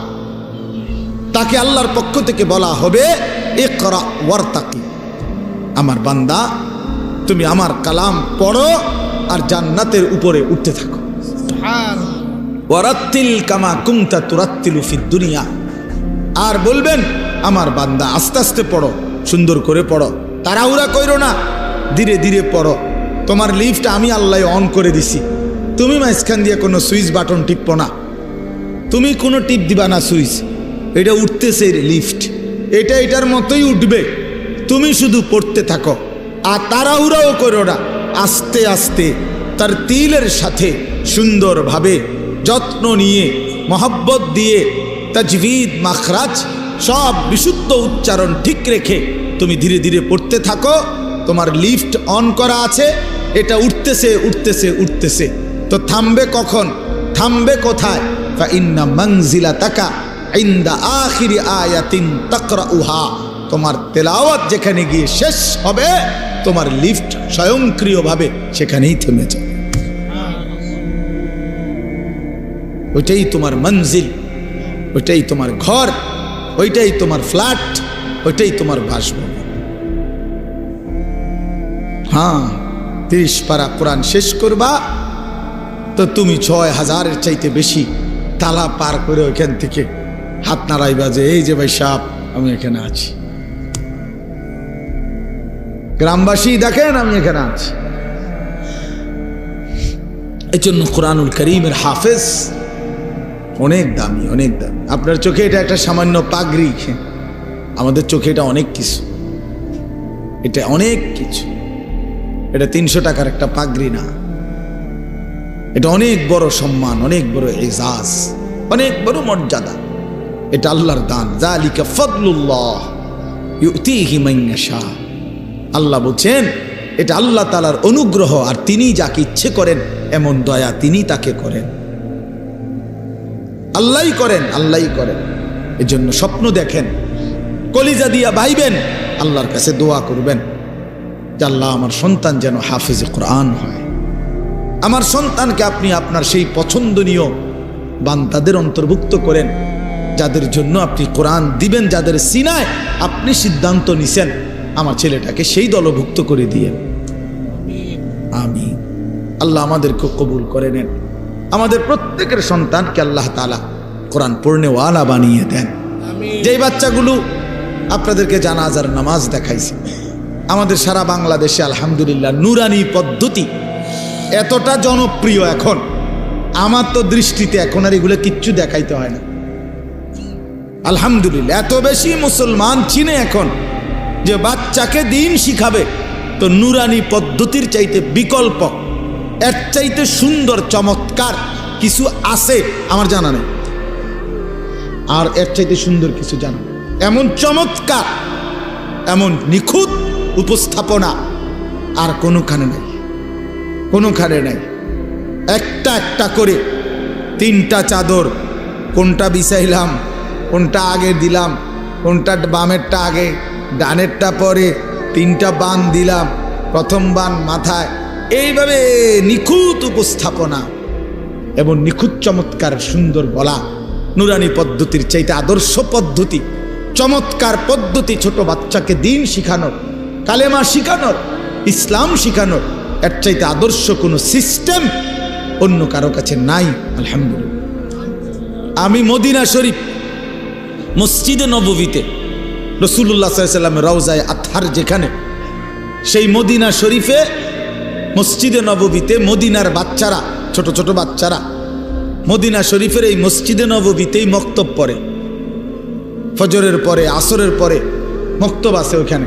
তাকে আল্লাহর পক্ষ থেকে বলা হবে, ইকরা ওয়ারতাকি, আমার বান্দা তুমি আমার কালাম পড়ো আর জান্নাতের উপরে উঠতে থাকো। সুবহানাল্লাহ। ওয়ারাত্তিল কামা কুনতা তুরাত্তিলু ফিদ দুনিয়া, আর বলবেন আমার বান্দা আস্তে আস্তে পড়ো, সুন্দর করে পড়ো, তাড়াহুড়া কইরো না, ধীরে ধীরে পড়ো। তোমার লিফট আমি আল্লাহ অন করে দিছি, তুমি মাঝখান দিয়ে কোনো সুইচ বাটন টিপো না, তুমি কোনো টিপ দিবা না সুইচ, এটা উঠতেছে লিফট, এটা এটার মতোই উঠবে, তুমি শুধু পড়তে থাকো আর তাড়াহুড়াও করো না, আস্তে আস্তে তার তিলের সাথে সুন্দরভাবে যত্ন নিয়ে, মহব্বত দিয়ে, তাজবিদ, মাখরাজ সব বিশুদ্ধ উচ্চারণ ঠিক রেখে তুমি ধীরে ধীরে পড়তে থাকো। তোমার লিফট অন করা আছে, এটা উঠতেছে উঠতেছে উঠতেছে, তো থামবে কখন, থামবে কোথায়? ফা ইন্না মানজিলাতাকা ইনদা আখিরি আয়াতিন তাকরাউহা, তোমার তেলাওয়াত যেখানে গিয়ে শেষ হবে, তোমার লিফট স্বয়ংক্রিয়ভাবে সেখানেই থেমে যাবে। ওইটাই তোমার মঞ্জিল, ওইটাই তোমার ঘর, ওইটাই তোমার ফ্ল্যাট, ওইটাই তোমার বাসভবন। হ্যাঁ, 30 পারা কোরআন শেষ করবা তো তুমি 6000-এর চাইতে বেশি তালা পার করে ওইখান থেকে হাত নাড়াইবা যে এই যে ভাই সাহেব আমি এখানে আছি, গ্রামবাসী দেখেন আমি এখানে আছি। এই জন্য কোরআনুল কারীমের হাফেজ অনেক দামি, অনেক দামি। আপনার চোখে এটা একটা সামান্য পাগড়ি, আমাদের চোখে এটা অনেক কিছু, এটা অনেক কিছু। এটা 300 টাকার একটা পাগড়ি না, এটা অনেক বড় সম্মান, অনেক বড় এজাজ, অনেক বড় মর্যাদা। এটা আল্লাহর দান, যালিকা ফাদলুল্লাহ ইউতিহি মান ইয়াশা। আল্লাহ বলছেন এটা আল্লাহ তাআলার অনুগ্রহ, আর তিনি যাকে ইচ্ছে করেন এমন দয়া তিনি তাকে করেন। আল্লাহই করেন, আল্লাহই করেন। এজন্য স্বপ্ন দেখেন, কলিজা দিয়া ভাইবেন, আল্লাহর কাছে দোয়া করবেন যে আল্লাহ আমার সন্তান যেন হাফেজে কোরআন হয়, আমার সন্তানকে আপনি আপনার সেই পছন্দনীয় বান্দাদের অন্তর্ভুক্ত করেন যাদের জন্য আপনি কোরআন দিবেন, যাদের সিনায় আপনি সিদ্ধান্ত নিছেন আমার ছেলেটাকে সেই দলভুক্ত করে দিয়ে। আমিন। আল্লাহ আমাদেরকে কবুল করে নেন, আমাদের প্রত্যেকের সন্তানকে আল্লাহ তাআলা কোরআন পড়নেওয়ালা বানিয়ে দেন। যেই বাচ্চাগুলো আপনাদেরকে জানাজার নামাজ দেখাইছে, আমাদের সারা বাংলাদেশে আলহামদুলিল্লাহ নুরানি পদ্ধতি এতটা জনপ্রিয়, এখন আমার তো দৃষ্টিতে এখন আর এগুলো কিচ্ছু দেখাইতে হয় না। আলহামদুলিল্লাহ এত বেশি মুসলমান চিনে এখন যে বাচ্চাকে দিন শিখাবে, তো নুরানি পদ্ধতির চাইতে বিকল্প, এর চাইতে সুন্দর চমৎকার কিছু আছে আমার জানা নেই, আর এর চাইতে সুন্দর কিছু জানা, এমন চমৎকার, এমন নিখুঁত উপস্থাপনা আর কোনোখানে নাই, কোনোখানে নাই। একটা একটা করে 3টা চাদর, কোনটা বিছাইলাম, কোনটা আগে দিলাম, কোনটা বামেরটা আগে ডানেরটা পরে, 3টা বান দিলাম, প্রথম বান মাথায়, এইভাবে নিখুঁত উপস্থাপনা এবং নিখুঁত চমৎকার সুন্দর বলা, নুরানি পদ্ধতির চাইতে আদর্শ পদ্ধতি, চমৎকার পদ্ধতি ছোট বাচ্চাকে দিন শিখানোর, কালেমা শিখানোর, ইসলাম শিখানোর, এর চাইতে আদর্শ কোনো সিস্টেম অন্য কারো কাছে নাই। আলহামদুলিল্লাহ। আমি মদিনা শরীফ মসজিদে নববীতে রাসূলুল্লাহ সাল্লাল্লাহু আলাইহি ওয়াসাল্লাম রওজায়ে আতহার যেখানে, সেই মদিনা শরীফে মসজিদে নববীতে মদিনার বাচ্চারা, ছোট ছোট বাচ্চারা মদিনা শরীফের এই মসজিদে নববীতেই মক্তব পড়ে। ফজরের পরে, আসরের পরে মক্তব আছে, ওখানে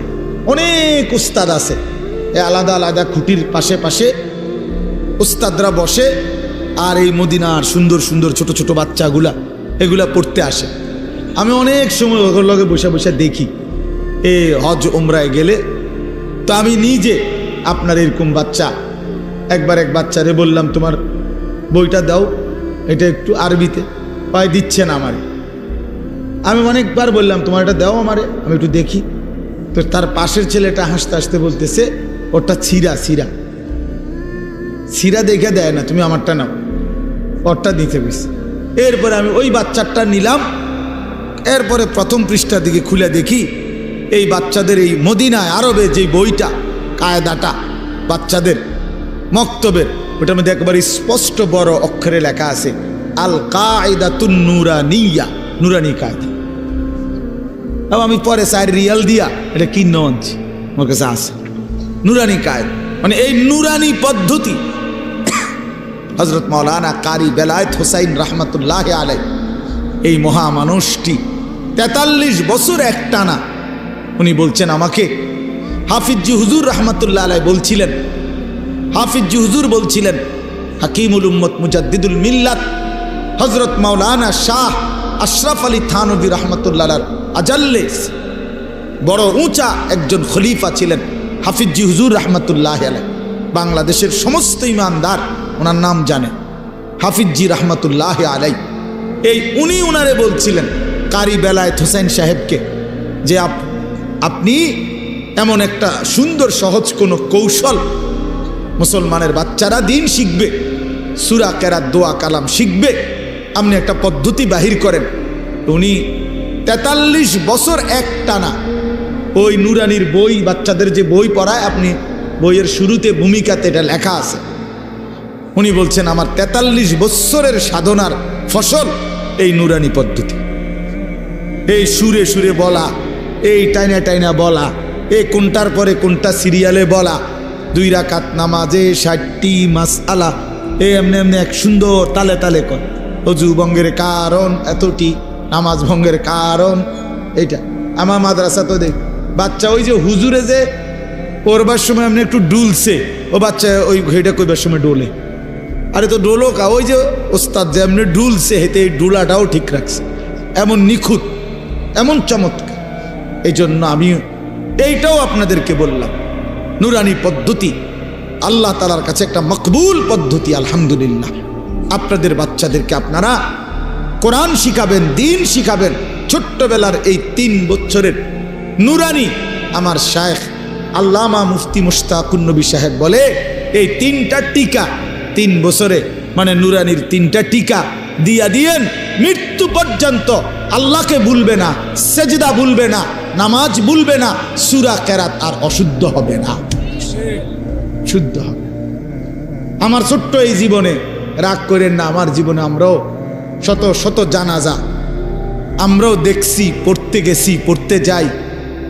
অনেক উস্তাদ আছে, আলাদা আলাদা খুঁটির পাশে পাশে উস্তাদরা বসে, আর এই মদিনার সুন্দর সুন্দর ছোট ছোট বাচ্চাগুলা এগুলা পড়তে আসে। আমি অনেক সময় ওগুলোর লগে বসে বসে দেখি, এই হজ উমরায় গেলে তো আমি নিজে আপনার এরকম বাচ্চা, একবার এক বাচ্চারে বললাম তোমার বইটা দাও, এটা একটু আরবিতে, পায় দিচ্ছে না আমারে। আমি অনেকবার বললাম তোমার এটা দাও আমারে, আমি একটু দেখি। তো তার পাশের ছেলেটা হাসতে হাসতে বলতেছে ওটা ছিঁড়া, ছিঁড়া ছিঁড়া দেখে দেয় না, তুমি আমারটা নাও, ওরটা দিতে বেশি। এরপরে আমি ওই বাচ্চারটা নিলাম, এরপরে প্রথম পৃষ্ঠার দিকে খুলে দেখি এই বাচ্চাদের এই মদিনায় আরবে যে বইটা, কায়দাটা বাচ্চাদের মক্তবের, ওটার মধ্যে একবারে স্পষ্ট বড় অক্ষরে লেখা আছে আল কায়দাতুন নুরানিয়া, নুরানি কায়দা। আমি পরে 4 রিয়াল দিয়া এটা কিনে আনছি, আমার কাছে আছে নুরানি কায়দা, মানে এই নুরানি পদ্ধতি। হযরত মাওলানা কারি বেলায়েত হোসাইন রহমতুল্লাহ আলাইহি, এই মহামানুষটি 43 বছর একটানা উনি বলছেন আমাকে, হাফিজি হুজুর রহমতুল্লাহ আলাইহি বলছিলেন, হাফিজি হুজুর বলছিলেন, হাকিমুল উম্মত মুজাদ্দিদুল মিল্লাত হযরত মাওলানা শাহ আশরাফ আলী থানভী রহমতুল্লাহ আজাল্লেস, বড় উঁচা একজন খলিফা ছিলেন হাফিজি হুজুর রহমতুল্লাহ আলাইহি। বাংলাদেশের সমস্ত ইমানদার ওনার নাম জানে, হাফিজি রহমতুল্লাহ আলাইহি। এই উনি উনারে বলছিলেন কারি বেলায়েত হোসেন সাহেবকে যে আপনি এমন একটা সুন্দর সহজ কোনো কৌশল, মুসলমানের বাচ্চারা দিন শিখবে, সূরা কেরাত, দোয়া কালাম শিখবে, আপনি একটা পদ্ধতি বাহির করেন। উনি 43 বছর একটানা ওই নুরানির বই, বাচ্চাদের যে বই পড়ায়, আপনি বইয়ের শুরুতে ভূমিকাতে এটা লেখা আছে, উনি বলছেন আমার 43 বছরের সাধনার ফসল এই নুরানি পদ্ধতি। এই সুরে সুরে বলা, এই টাইনা টাইনা বলা, এই কোনটার পরে কোনটা সিরিয়ালে বলা, 2 রাকাত নামাজে 60টি মাসআলা, এই এমনি এমনি এক সুন্দর তালে তালে কর, অজু ভঙ্গের কারণ এতটি, নামাজ ভঙ্গের কারণ এইটা। আমার মাদ্রাসা তো দেখ বাচ্চা ওই যে হুজুরে যে পড়বার সময় এমনি একটু ডুলছে, ও বাচ্চা ওই ঘেটা কইবার সময় ডোলে, আরে তো ডোলো কা, ওই যে ওস্তাদ যে এমনি ডুলছে হেতে এই ডুলাটাও ঠিক রাখছে, এমন নিখুঁত, এমন চমৎকার। এই জন্য আমি এইটাও আপনাদেরকে বললাম, নুরানি পদ্ধতি আল্লাহ তাআলার কাছে একটা মকবুল পদ্ধতি। আলহামদুলিল্লাহ, আপনাদের বাচ্চাদেরকে আপনারা কোরআন শিখাবেন, দিন শিখাবেন। ছোট্টবেলার এই 3 বছরের নুরানি আমার শায়েখ আল্লামা মুফতি মুশতাকুন নবী সাহেব বলে, এই 3টা টিকা 3 বছরে মানে নুরানির 3টা টিকা দিয়া দিয়েন, মৃত্যু পর্যন্ত আল্লাহকে ভুলবে না, সেজদা ভুলবে না, নামাজ ভুলবে না, সূরা কেরাত আর অশুদ্ধ হবে না, শুদ্ধ হবে। আমার ছোট্ট এই জীবনে, রাগ করেন না, আমার জীবনে আমরাও শত শত জানাজা আমরাও দেখছি, পড়তে গেছি, পড়তে যাই।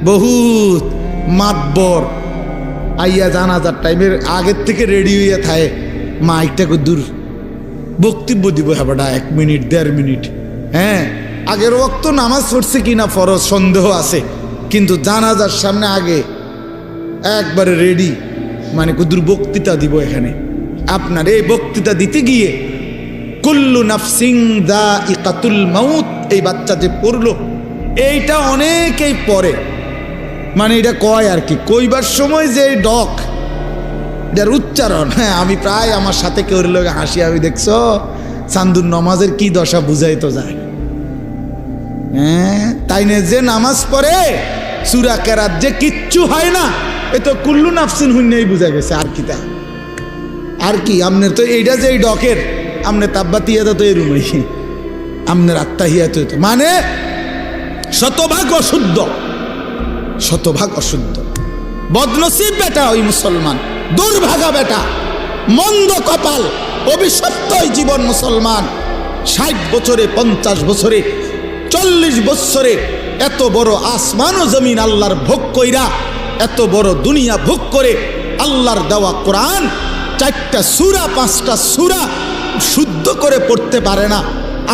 বহুত মাতবর আইয়া জানাজার টাইমের আগের থেকে রেডি হইয়া থাকে, মাইকটাকে দূর বক্তব্য দিব, হ্যাঁ 1 মিনিট 1.5 মিনিট। হ্যাঁ, আগের ওয়াক্ত নামাজ পড়ছে কিনা ফরজ সন্দেহ আছে, কিন্তু জানাজার সামনে আগে একবারে রেডি, মানে কুদুর বক্তৃতা দিব এখানে। আপনার এই বক্তৃতা দিতে গিয়ে কুল্লু নাফসিং যায়িকাতুল মাউত, এই বাচ্চা যে পড়লো এইটা অনেকেই পড়ে, মানে এটা কয় আর কি, কইবার সময় যে ডক এটার উচ্চারণ, হ্যাঁ আমি প্রায় আমার সাথে কেউ লোক হাসি, আমি দেখছো চান্দুর নামাজের কি দশা বুঝাই তো যায়। হ্যাঁ, তাই না, যে নামাজ পড়ে সূরা কেরাত যে কিচ্ছু হয় না, এ তো কুল্লু নাফসিন হুন্নেই বুঝা গেছে। আর কি তা আর কি, আমনের তো এইটা যে এই ডকের, আমনের তাব্বাতিয়াতা তো এরুমই, আমনের আত্মাহিয়াত তো মানে শতভাগ অশুদ্ধ, শতভাগ অশুদ্ধ। বদনসিব বেটা ওই মুসলমান, দুর্ভাগা বেটা, মন্দ কপাল, অভিশপ্ত জীবন মুসলমান। 60 বছরে, 50 বছরে, 40 বছরে এত বড় আসমান ও জমিন আল্লাহর ভোগ কইরা, এত বড় দুনিয়া ভোগ করে আল্লাহর দেওয়া কোরআন 4টা সূরা 5টা সূরা শুদ্ধ করে পড়তে পারে না,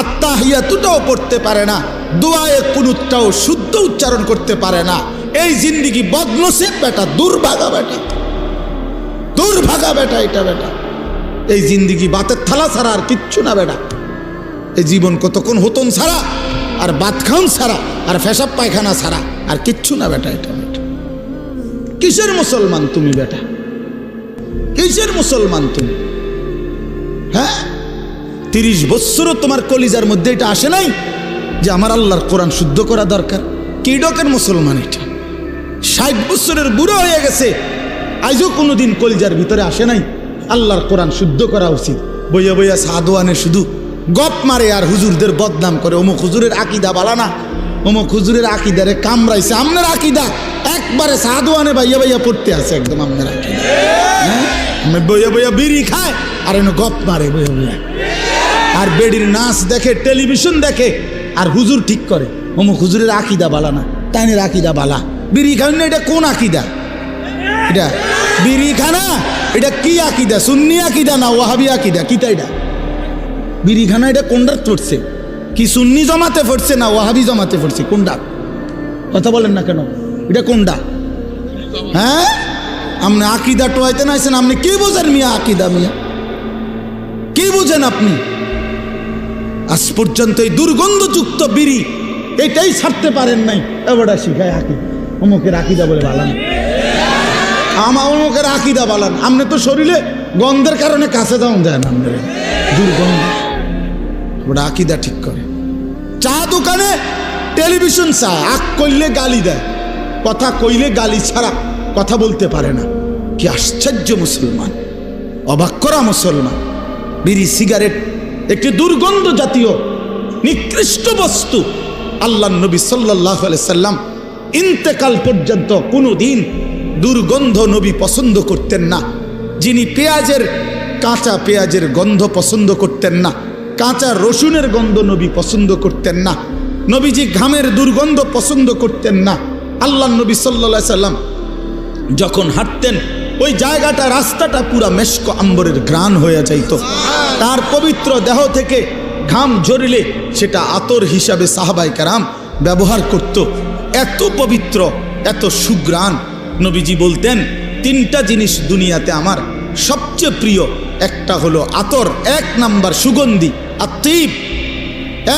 আত্তাহিয়াতুটাও পড়তে পারে না, দোয়ায়ে কুনুতটাও শুদ্ধ উচ্চারণ করতে পারে না। এই জিন্দেগি বদনসিব বেটা, দুর্ভাগা বেটা, দুর্ভাগা বেটা, এটা বেটা এই জিন্দেগি বাতের থালা ছাড়া আর কিচ্ছু না বেটা। এই জীবন কতক্ষণ হতন ছাড়া আর বাত খাউন ছাড়া আর পেশাব পায়খানা ছাড়া আর কিচ্ছু না বেটা। এটা বেটা কিসের মুসলমান তুমি বেটা, কিসের মুসলমান তুমি? হ্যাঁ, 30 বছরও তোমার কলিজার মধ্যে এটা আসে নাই যে আমার আল্লাহর কোরআন শুদ্ধ করা দরকার? কি ডকের মুসলমান এটা? 60 বছরের বুড়ো হয়ে গেছে, আজও কোনোদিন কলিজার ভিতরে আসে নাই আল্লাহর কোরআন শুদ্ধ করা উচিত। বইয়া বইয়া সাদওয়ানে শুধু গপ মারে আর হুজুরদের বদনাম করে, অমুক হুজুরের আকিদা বালানা, অমুক হুজুরের আকিদারে কামড়াইছে। আমনের আকিদা একবারে সাদওয়ানে বাইয়া বাইয়া পড়তে আছে, একদম আমনের আকিদা। হ্যাঁ, বইয়া বইয়া বিড়ি খায় আর এনে গপ মারে বইয়া বইয়া, আর বেডির নাচ দেখে, টেলিভিশন দেখে, আর হুজুর ঠিক করে অমুক হুজুরের আকিদা বালানা, তাইনের আকিদা বালা। বিড়ি খান না, এটা কোন আকিদা? এটা বিড়ি খানা, এটা কি আকিদা? সুন্নি আকিদা না ওয়াহাবি আকিদা? কিতা এটা বিড়ি খানা? এটা কোনটা পড়ছে? কি সুন্নি জমাতে পড়ছে না ওয়াহাবি জমাতে পড়ছে? কোনটা? কথা বলেন না কেন? এটা কোনটা? হ্যাঁ, আপনি আকিদা টোয়াইতে নাইছেন, আপনি কি বোঝেন মিয়া? আকিদা মিয়া কি বোঝেন আপনি? আজ পর্যন্ত এই দুর্গন্ধযুক্ত বিড়ি এটাই ছাড়তে পারেন নাই। এবারটা শিখায় আকিদা, অমুকের আকিদা বলে বালান, আমার অমুকের আকিদা বালান। আপনি তো শরীরে গন্ধের কারণে কাছে যাওয়া যায় না, আপনার দুর্গন্ধ। ওটা আকিদা ঠিক করে। চা দোকানে টেলিভিশন চা, আখ করলে গালি দেয়, কথা কইলে গালি ছাড়া কথা বলতে পারে না। কি আশ্চর্য মুসলমান, অবাক করা মুসলমান। বিড়ি সিগারেট একটি দুর্গন্ধ জাতীয় নিকৃষ্ট বস্তু। আল্লাহ নবী সাল্লাল্লাহু আলাইহি সাল্লাম ইন্তেকাল পর্যন্ত কোনোদিন দুর্গন্ধ নবী পছন্দ করতেন না। যিনি কাঁচা পেঁয়াজের গন্ধ পছন্দ করতেন না, কাঁচা রসুনের গন্ধ নবী পছন্দ করতেন না, নবীজি ঘামের দুর্গন্ধ পছন্দ করতেন না। আল্লাহ নবী সাল্লাল্লাহু আলাইহি সাল্লাম যখন হাঁটতেন ওই জায়গাটা, রাস্তাটা পুরা মেশক আম্বরের ঘ্রাণ হয়ে যাইত। তার পবিত্র দেহ থেকে ঘাম ঝরিলে সেটা আতর হিসাবে সাহাবায়ে কেরাম ব্যবহার করত। এত পবিত্র, এত সুঘ্রাণ। নবীজি বলতেন 3টা জিনিস দুনিয়াতে আমার সবচেয়ে প্রিয়। একটা হলো আতর, 1 নাম্বার সুগন্ধি, আত্মীব।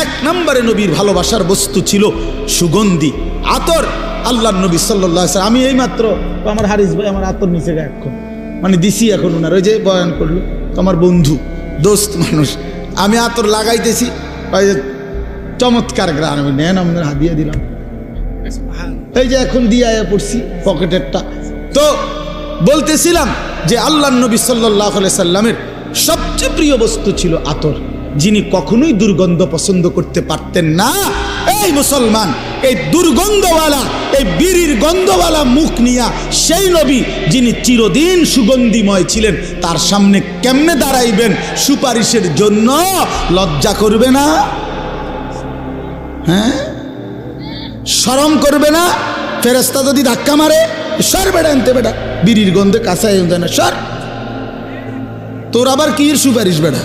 1 নম্বরে নবীর ভালোবাসার বস্তু ছিল সুগন্ধি, আতর। আল্লাহ নবী সাল্লাল্লাহু আলাইহি ওয়াসাল্লাম, আমি এই মাত্র আমার হারিস ভাই আমার আতর নিচে গায়ে এখন মানে দিছি, এখন ওনার ওই যে বয়ান করলো, তোমার বন্ধু দোস্ত মানুষ, আমি আতর লাগাইতেছি, চমৎকার গ্রান, নেন আমাদের হাদিয়া দিলাম, এই যে এখন দিয়ে পড়ছি পকেটেরটা। তো বলতেছিলাম যে আল্লাহ নবী সাল্লাল্লাহু আলাইহি সাল্লামের সবচেয়ে প্রিয় বস্তু ছিল আতর, যিনি কখনোই দুর্গন্ধ পছন্দ করতে পারতেন না। এই মুসলমান, এই দুর্গন্ধওয়ালা, এই বিড়ির গন্ধওয়ালা মুখ নিয়া সেই নবী যিনি চিরদিন সুগন্ধিময় ছিলেন, তার সামনে কেমনে দাঁড়াইবেন সুপারিশের জন্য? লজ্জা করবে না? হ্যাঁ, শরম করবে না? ফেরেশতা যদি ধাক্কা মারে, সর বেটা আনতে, বেটা বিড়ির গন্ধে কাঁচাই না, সর, তোর আবার কি সুপারিশ বেটা?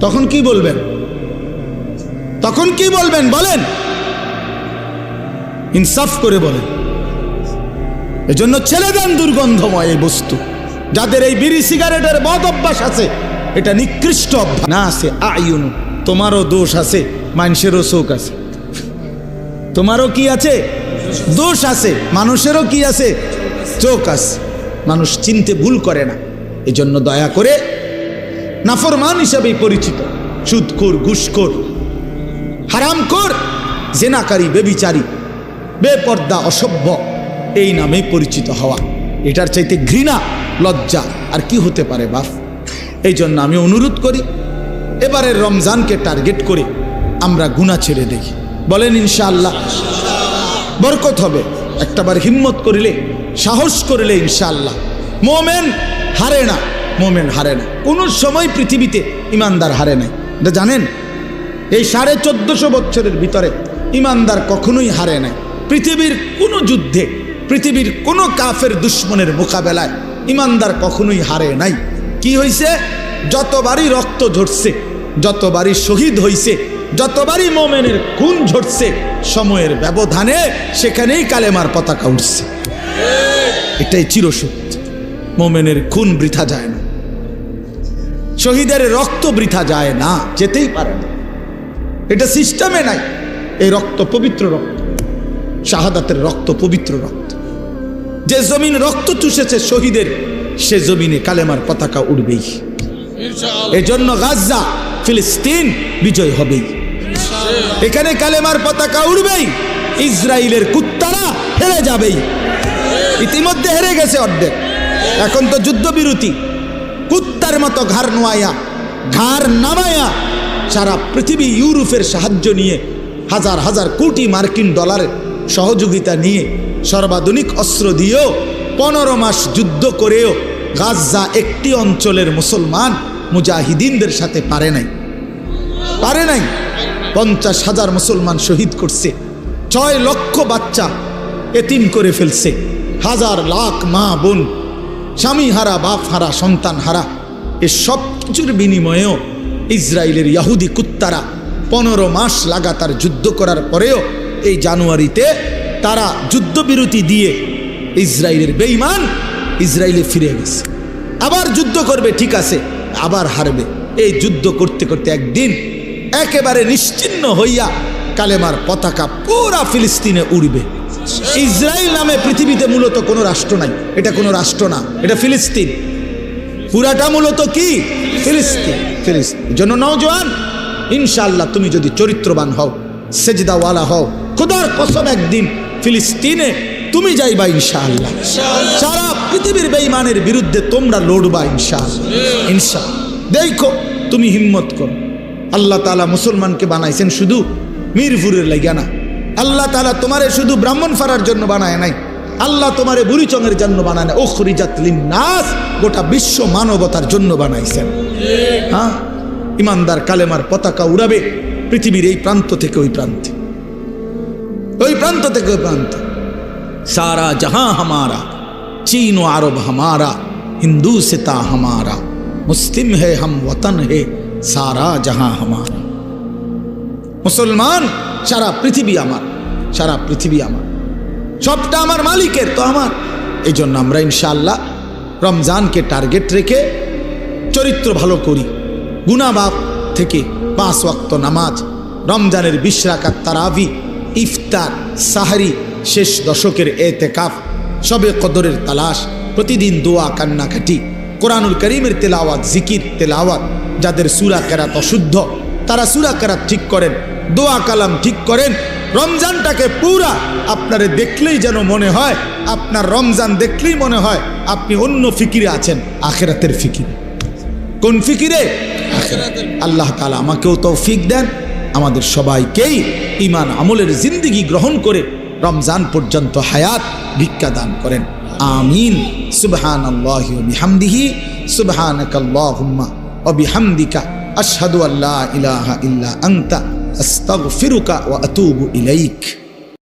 তখন কি বলবেন? তখন কি বলবেন বলেন? ইনসাফ করে বলেন। এজন্য ছেড়ে দেন দুর্গন্ধময় এই বস্তু। যাদের এই বিড়ি সিগারেটের বদ অভ্যাস আছে, এটা নিকৃষ্ট অভ্যাস না। আছে আয়ুন, তোমারও দোষ আছে, মানুষেরও চোখ আছে। তোমারও কি আছে? দোষ আছে। মানুষেরও কি আছে? চোখ আছে। মানুষ চিনতে ভুল করে না। এজন্য দয়া করে, নাফরমান হিসাবেই পরিচিত সুদখোর, ঘুষখোর, হারামখোর, জেনাকারী, বেবিচারী, বেপর্দা, অসভ্য, এই নামেই পরিচিত হওয়া, এটার চাইতে ঘৃণা, লজ্জা আর কি হতে পারে বাপ? এই জন্য আমি অনুরোধ করি, এবারের রমজানকে টার্গেট করে আমরা গুনাহ ছেড়ে দেই। বলেন ইনশাআল্লাহ বরকত হবে। একটাবার হিম্মত করিলে, সাহস করিলে ইনশাআল্লাহ। মোমেন হারে না, মোমেন হারে না। কোনো সময় পৃথিবীতে ইমানদার হারে নাই, এটা জানেন? এই 1450 বছরের ভিতরে ইমানদার কখনোই হারে নাই। পৃথিবীর কোনো যুদ্ধে, পৃথিবীর কোনো কাফের দুশ্মনের মোকাবেলায় ইমানদার কখনোই হারে নাই। কি হয়েছে? যতবারই রক্ত ঝরছে, যতবারই শহীদ হয়েছে, যতবারই মোমেনের খুন ঝরছে, সময়ের ব্যবধানে সেখানেই কালেমার পতাকা উঠছে। এটাই চিরসত্য। মোমেনের খুন বৃথা যায় না, শহীদের রক্ত বৃথা যায় না, যেতেই পারে না। এটা সিস্টেমে নাই। এই রক্ত পবিত্র রক্ত, শাহাদাতের রক্ত পবিত্র রক্ত। যে জমিন রক্ত চুষেছে শহীদের, সে জমিনে কালেমার পতাকা উড়বেই। এজন্য গাজা, ফিলিস্তিন বিজয় হবেই। এখানে কালেমার পতাকা উড়বেই। ইসরায়েলের কুত্তারা হেরে যাবেই। ইতিমধ্যে হেরে গেছে অর্ধেক। এখন তো যুদ্ধবিরতি। কুত্তার মতো ঘাড় নোয়াইয়া, ঘাড় নামায়া সারা পৃথিবী ইউরোপের সাহায্য নিয়ে, হাজার হাজার কোটি মার্কিন ডলারের সহযোগিতা নিয়ে, সর্বাধুনিক অস্ত্র দিয়েও 15 মাস যুদ্ধ করেও গাজা একটি অঞ্চলের মুসলমান মুজাহিদিনদের সাথে পারে নাই, পারে নাই। 50,000 মুসলমান শহীদ করছে, 6 লক্ষ বাচ্চা এতিম করে ফেলছে, হাজার লাখ মা বোন, স্বামী হারা, বাপ হারা, সন্তান হারা। এ সব কিছুর বিনিময়েও ইসরায়েলের ইহুদি কুত্তারা 15 মাস লাগাতার যুদ্ধ করার পরেও এই জানুয়ারিতে তারা যুদ্ধবিরতি দিয়ে ইসরায়েলের বেঈমান ইসরায়েলে ফিরে গেছে। আবার যুদ্ধ করবে, ঠিক আছে, আবার হারবে। এই যুদ্ধ করতে করতে একদিন একেবারে নিশ্চিহ্ন হইয়া কালেমার পতাকা পুরা ফিলিস্তিনে উড়বে। ইসরায়েল নামে পৃথিবীতে মূলত কোনো রাষ্ট্র নাই। এটা কোনো রাষ্ট্র না, এটা ফিলিস্তিন। পুরাটা মূলত কি? ফিলিস্তিন। ফিলিস্তিন জন্য নওজোয়ান, ইনশাআল্লাহ তুমি যদি চরিত্রবান হও, সেজদাওয়ালা হও, খোদার কসম একদিন ফিলিস্তিনে তুমি যাইবা ইনশাআল্লাহ। সারা পৃথিবীর বেঈমানের বিরুদ্ধে তোমরা লড়বা ইনশাআল্লাহ। ইনশাআল্লাহ দেখো, তুমি হিম্মত করো। আল্লাহ তাআলা মুসলমানকে বানাইছেন শুধু মিরপুরের লাগিয়া না। আল্লাহ তাআলা তোমারে শুধু ব্রাহ্মণপাড়ার জন্য বানায় নাই। আল্লাহ তোমারে বুড়িচংয়ের জন্য বানায় না, উখরিজাত লিন্নাস, গোটা বিশ্ব মানবতার জন্য বানাইছেন। হ্যাঁ, ইমানদার কালেমার পতাকা উড়াবে পৃথিবীর এই প্রান্ত থেকে ওই প্রান্তে, ওই প্রান্ত থেকে ওই প্রান্তে। সারা জাহাঁ হামারা, চীন ও আরব হামারা, হিন্দু সিতা হামারা, মুসলিম হে হাম ওতন হে, সারা জাহাঁ হামারা। মুসলমান, সারা পৃথিবী আমার, সারা পৃথিবী আমার, সবটা আমার মালিকের, তো আমার। এই জন্য আমরা ইনশাআল্লাহ রমজানকে টার্গেট রেখে চরিত্র ভালো করি। গুনাহ বাপ থেকে 5 ওয়াক্ত নামাজ, রমজানের 20 রাকাত তারাবি, ইফতার, সাহরি, শেষ দশকের এতেকাফ, শবে কদরের তালাশ, প্রতিদিন দোয়া, কান্নাকাটি, কোরআনুল করিমের তেলাওয়াত, জিকির তেলাওয়াত। যাদের সূরা কেরাত অশুদ্ধ তারা সূরা কেরাত ঠিক করেন, দোয়া কালাম ঠিক করেন। রমজানটাকে পুরা আপনারে দেখলেই যেন মনে হয়, আপনার রমজান দেখলেই মনে হয় আপনি অন্য ফিকিরে আছেন, আখিরাতের ফিকিরে। কোন ফিকিরে? আখিরাতের। আল্লাহ তাআলা আমাকেও তৌফিক দেন, আমাদের সবাইকেই ঈমান আমলের জিন্দেগি গ্রহণ করে রমজান পর্যন্ত হায়াত ভিক্ষা দান করেন। আমিন। সুবহানাল্লাহি ওয়া বিহামদিহি, সুবহানাকাল্লাহুম্মা ওয়া বিহামদিকা, আশহাদু আল্লা ইলাহা ইল্লা আনতা, আস্তাগফিরুকা ওয়া আতুবু ইলাইক।